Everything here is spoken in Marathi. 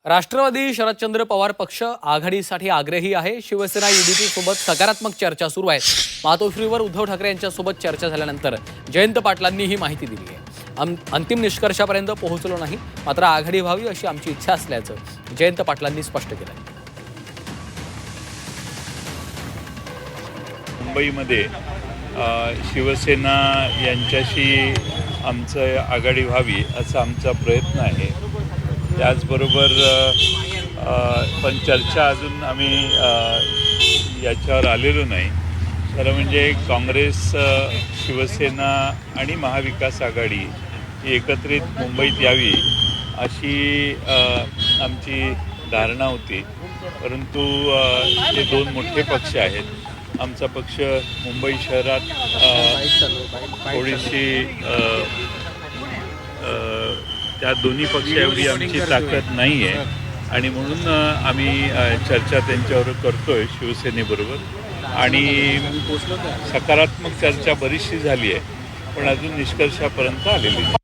राष्ट्रवादी शरदचंद्र पवार पक्ष आघाडीसाठी आग्रही आहे। शिवसेना युतीच्या सोबत सकारात्मक चर्चा सुरू आहे। मातोश्रीवर उद्धव ठाकरे यांच्यासोबत चर्चा झाल्यानंतर जयंत पाटलांनी ही माहिती दिली आहे। अंतिम निष्कर्षापर्यंत पोहोचलो नाही, मात्र आघाडी व्हावी अशी आमची इच्छा असल्याचं जयंत पाटलांनी स्पष्ट केलं। मुंबईमध्ये शिवसेना यांच्याशी आमचं आघाडी व्हावी असा आमचा प्रयत्न आहे। त्याचबरोबर पण चर्चा अजून आम्ही याच्यावर आलेलो नाही। खरं म्हणजे काँग्रेस, शिवसेना आणि महाविकास आघाडी ही एकत्रित मुंबईत यावी अशी आमची धारणा होती, परंतु ते दोन मोठे पक्ष आहेत। आमचा पक्ष मुंबई शहरात थोडीशी त्या दोन्ही पक्षाएवढी आमची ताकद नाही आहे आणि म्हणून आम्ही चर्चा त्यांच्यावर करतोय शिवसेनेबरोबर आणि सकारात्मक चर्चा बरीचशी झाली आहे, पण अजून निष्कर्षापर्यंत आलेली नाही।